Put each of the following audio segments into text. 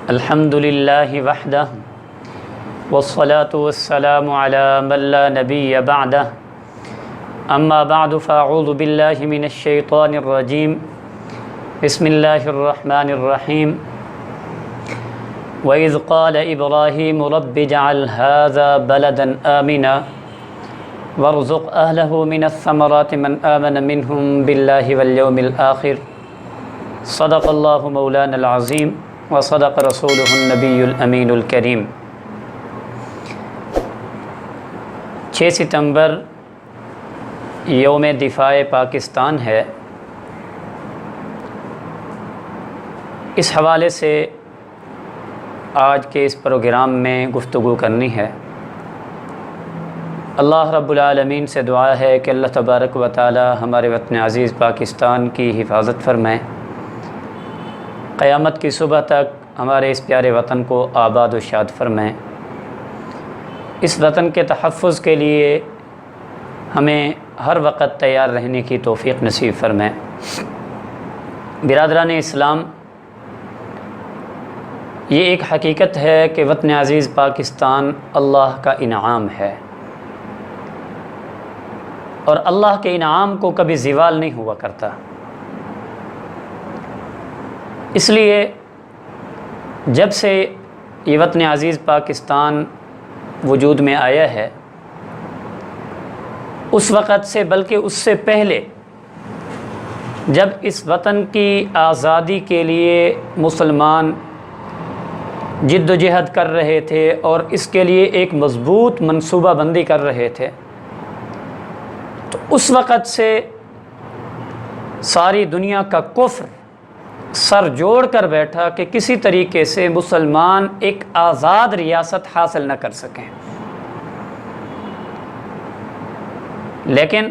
الحمد للہ وحدہ والصلاة والسلام علی من لا نبی بعدہ اما بعد فاعوذ باللہ من الشیطان الرجیم بسم اللہ الرحمن الرحیم وَإِذْ قَالَ إِبْرَاهِيمُ رَبِّ اجْعَلْ هَذَا بَلَدًا آمِنًا وَارْزُقْ أَهْلَهُ مِنَ الثَّمَرَاتِ مَنْ آمَنَ مِنْهُمْ بِاللَّهِ وَالْيَوْمِ الْآخِرِ صدق اللہ مولانا العظیم وصدق رسولہ النبی الامین الکریم۔ 6 ستمبر یوم دفاع پاکستان ہے۔ اس حوالے سے آج کے اس پروگرام میں گفتگو کرنی ہے۔ اللہ رب العالمین سے دعا ہے کہ اللہ تبارک و تعالی ہمارے وطن عزیز پاکستان کی حفاظت فرمائے، قیامت کی صبح تک ہمارے اس پیارے وطن کو آباد و شاد فرمائیں، اس وطن کے تحفظ کے لیے ہمیں ہر وقت تیار رہنے کی توفیق نصیب فرمائیں۔ برادران اسلام، یہ ایک حقیقت ہے کہ وطن عزیز پاکستان اللہ کا انعام ہے، اور اللہ کے انعام کو کبھی زوال نہیں ہوا کرتا۔ اس لیے جب سے یہ وطن عزیز پاکستان وجود میں آیا ہے، اس وقت سے بلکہ اس سے پہلے جب اس وطن کی آزادی کے لیے مسلمان جد و جہد کر رہے تھے اور اس کے لیے ایک مضبوط منصوبہ بندی کر رہے تھے، تو اس وقت سے ساری دنیا کا کفر سر جوڑ کر بیٹھا کہ کسی طریقے سے مسلمان ایک آزاد ریاست حاصل نہ کر سکیں۔ لیکن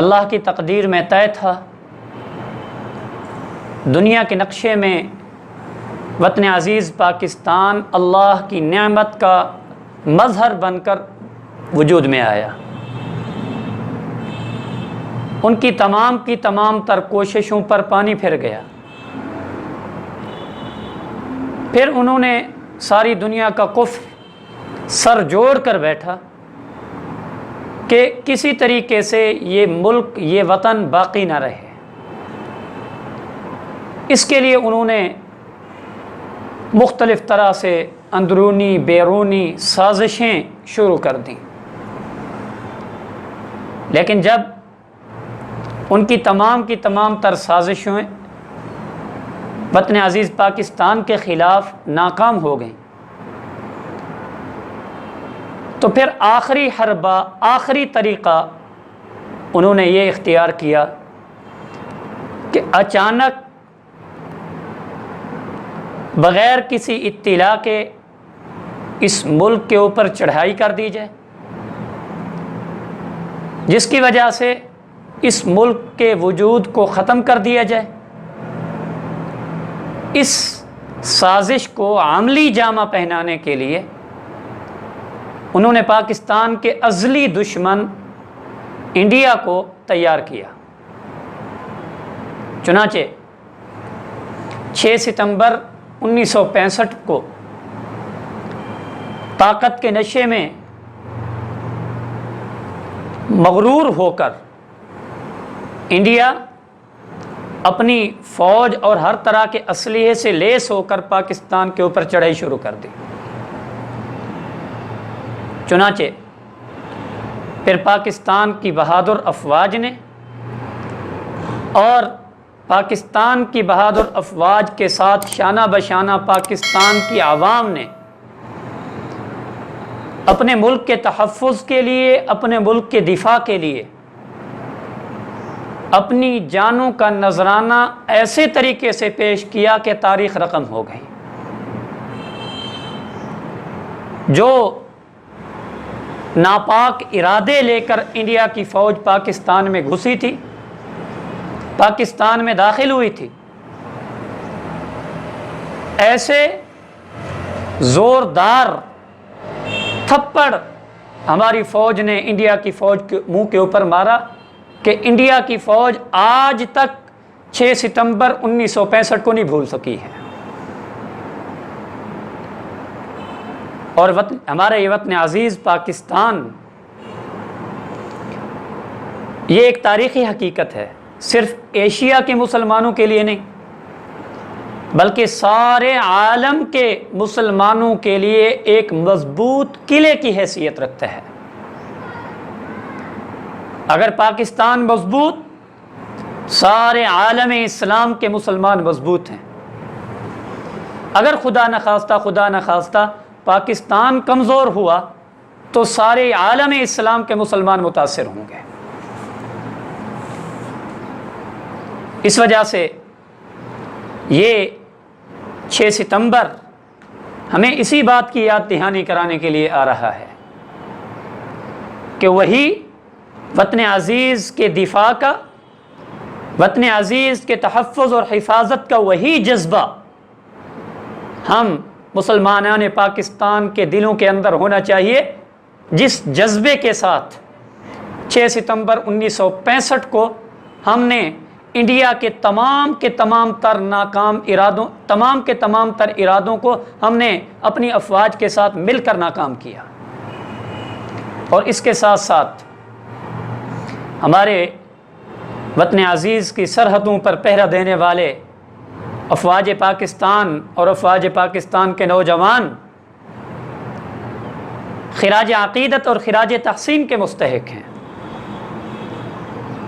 اللہ کی تقدیر میں طے تھا، دنیا کے نقشے میں وطن عزیز پاکستان اللہ کی نعمت کا مظہر بن کر وجود میں آیا۔ ان کی تمام تر کوششوں پر پانی پھر گیا۔ پھر انہوں نے ساری دنیا کا کفر سر جوڑ کر بیٹھا کہ کسی طریقے سے یہ ملک، یہ وطن باقی نہ رہے۔ اس کے لیے انہوں نے مختلف طرح سے اندرونی بیرونی سازشیں شروع کر دیں، لیکن جب ان کی تمام تر سازشیں وطن عزیز پاکستان کے خلاف ناکام ہو گئیں، تو پھر آخری حربہ، آخری طریقہ انہوں نے یہ اختیار کیا کہ اچانک بغیر کسی اطلاع کے اس ملک کے اوپر چڑھائی کر دی جائے، جس کی وجہ سے اس ملک کے وجود کو ختم کر دیا جائے۔ اس سازش کو عملی جامہ پہنانے کے لیے انہوں نے پاکستان کے ازلی دشمن انڈیا کو تیار کیا۔ چنانچہ 6 ستمبر 1965 کو طاقت کے نشے میں مغرور ہو کر انڈیا اپنی فوج اور ہر طرح کے اسلحے سے لیس ہو کر پاکستان کے اوپر چڑھائی شروع کر دی۔ چنانچہ پھر پاکستان کی بہادر افواج نے اور پاکستان کی بہادر افواج کے ساتھ شانہ بشانہ پاکستان کی عوام نے اپنے ملک کے تحفظ کے لیے، اپنے ملک کے دفاع کے لیے اپنی جانوں کا نذرانہ ایسے طریقے سے پیش کیا کہ تاریخ رقم ہو گئی۔ جو ناپاک ارادے لے کر انڈیا کی فوج پاکستان میں گھسی تھی، پاکستان میں داخل ہوئی تھی، ایسے زوردار تھپڑ ہماری فوج نے انڈیا کی فوج کے منہ کے اوپر مارا کہ انڈیا کی فوج آج تک 6 ستمبر 1965 کو نہیں بھول سکی ہے۔ اور ہمارا یہ وطن عزیز پاکستان یہ ایک تاریخی حقیقت ہے، صرف ایشیا کے مسلمانوں کے لیے نہیں بلکہ سارے عالم کے مسلمانوں کے لیے ایک مضبوط قلعے کی حیثیت رکھتا ہے۔ اگر پاکستان مضبوط، سارے عالم اسلام کے مسلمان مضبوط ہیں۔ اگر خدا نخواستہ پاکستان کمزور ہوا تو سارے عالم اسلام کے مسلمان متاثر ہوں گے۔ اس وجہ سے یہ 6 ستمبر ہمیں اسی بات کی یاد دہانی کرانے کے لیے آ رہا ہے کہ وہی وطن عزیز کے دفاع کا، وطن عزیز کے تحفظ اور حفاظت کا وہی جذبہ ہم مسلمانان پاکستان کے دلوں کے اندر ہونا چاہیے، جس جذبے کے ساتھ 6 ستمبر 1965 کو ہم نے انڈیا کے تمام تر ارادوں کو ہم نے اپنی افواج کے ساتھ مل کر ناکام کیا۔ اور اس کے ساتھ ساتھ ہمارے وطن عزیز کی سرحدوں پر پہرا دینے والے افواج پاکستان اور افواج پاکستان کے نوجوان خراج عقیدت اور خراج تحسین کے مستحق ہیں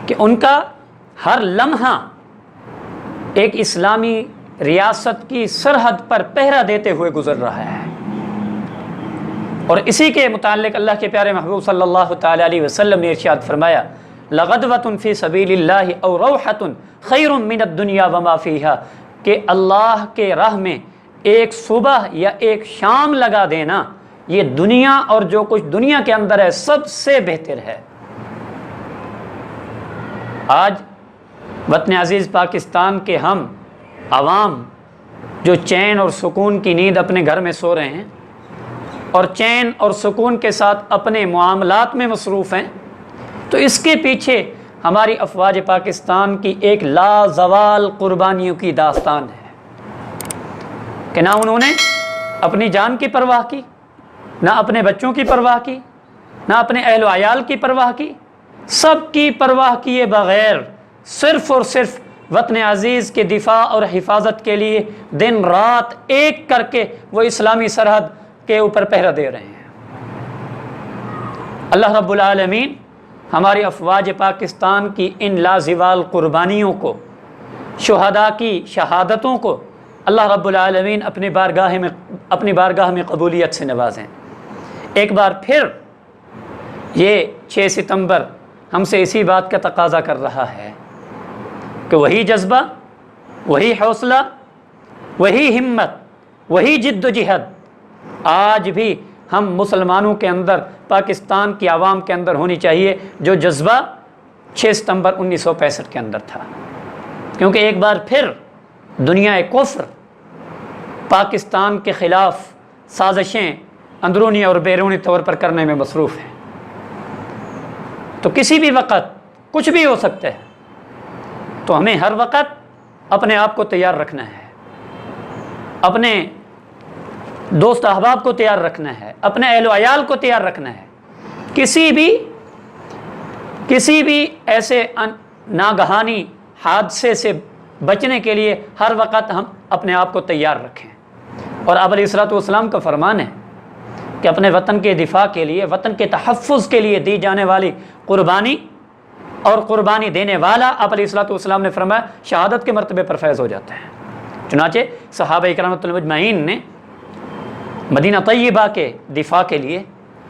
کہ ان کا ہر لمحہ ایک اسلامی ریاست کی سرحد پر پہرا دیتے ہوئے گزر رہا ہے۔ اور اسی کے متعلق اللہ کے پیارے محبوب صلی اللہ تعالی علیہ وسلم نے ارشاد فرمایا، لَغَدْوَةٌ فِي سَبِيلِ اللَّهِ أَوْ رَوْحَةٌ خَيْرٌ مِّنَ الدُّنْيَا وَمَا فِيهَا، کہ اللہ کے راہ میں ایک صبح یا ایک شام لگا دینا یہ دنیا اور جو کچھ دنیا کے اندر ہے سب سے بہتر ہے۔ آج وطن عزیز پاکستان کے ہم عوام جو چین اور سکون کی نیند اپنے گھر میں سو رہے ہیں اور چین اور سکون کے ساتھ اپنے معاملات میں مصروف ہیں، تو اس کے پیچھے ہماری افواج پاکستان کی ایک لازوال قربانیوں کی داستان ہے کہ نہ انہوں نے اپنی جان کی پرواہ کی، نہ اپنے بچوں کی پرواہ کی، نہ اپنے اہل و عیال کی پرواہ کی، سب کی پرواہ کیے بغیر صرف اور صرف وطن عزیز کے دفاع اور حفاظت کے لیے دن رات ایک کر کے وہ اسلامی سرحد کے اوپر پہرا دے رہے ہیں۔ اللہ رب العالمین ہماری افواج پاکستان کی ان لازوال قربانیوں کو، شہداء کی شہادتوں کو اللہ رب العالمین اپنی بارگاہ میں قبولیت سے نوازیں۔ ایک بار پھر یہ 6 ستمبر ہم سے اسی بات کا تقاضا کر رہا ہے کہ وہی جذبہ، وہی حوصلہ، وہی ہمت، وہی جد و جہد آج بھی ہم مسلمانوں کے اندر، پاکستان کی عوام کے اندر ہونی چاہیے، جو جذبہ 6 ستمبر 1965 کے اندر تھا۔ کیونکہ ایک بار پھر دنیا کفر پاکستان کے خلاف سازشیں اندرونی اور بیرونی طور پر کرنے میں مصروف ہیں، تو کسی بھی وقت کچھ بھی ہو سکتا ہے، تو ہمیں ہر وقت اپنے آپ کو تیار رکھنا ہے، اپنے دوست احباب کو تیار رکھنا ہے، اپنے اہل و عیال کو تیار رکھنا ہے، کسی بھی ایسے ناگہانی حادثے سے بچنے کے لیے ہر وقت ہم اپنے آپ کو تیار رکھیں۔ اور آپ علیہ الصلوۃ والسلام کا فرمان ہے کہ اپنے وطن کے دفاع کے لیے، وطن کے تحفظ کے لیے دی جانے والی قربانی اور قربانی دینے والا، آپ علیہ الصلوۃ والسلام نے فرمایا، شہادت کے مرتبے پر فیض ہو جاتا ہے۔ چنانچہ صحابہ اکرام المجمعین نے مدینہ طیبہ کے دفاع کے لیے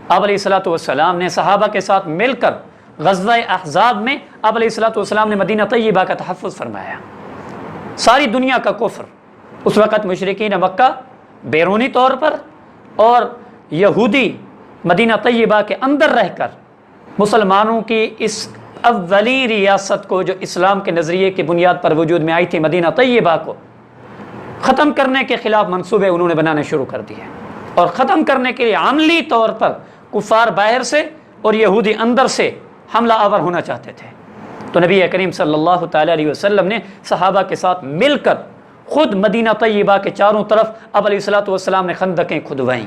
آپ علیہ الصلوۃ والسلام نے صحابہ کے ساتھ مل کر غزوہ احزاب میں آپ علیہ الصلوۃ والسلام نے مدینہ طیبہ کا تحفظ فرمایا۔ ساری دنیا کا کفر اس وقت مشرکین مکہ بیرونی طور پر اور یہودی مدینہ طیبہ کے اندر رہ کر مسلمانوں کی اس اولین ریاست کو، جو اسلام کے نظریے کی بنیاد پر وجود میں آئی تھی، مدینہ طیبہ کو ختم کرنے کے خلاف منصوبے انہوں نے بنانے شروع کر دیے، اور ختم کرنے کے لیے عملی طور پر کفار باہر سے اور یہودی اندر سے حملہ آور ہونا چاہتے تھے۔ تو نبی کریم صلی اللہ تعالی علیہ وسلم نے صحابہ کے ساتھ مل کر خود مدینہ طیبہ کے چاروں طرف آپ علیہ الصلوۃ والسلام نے خندقیں کھدوائیں،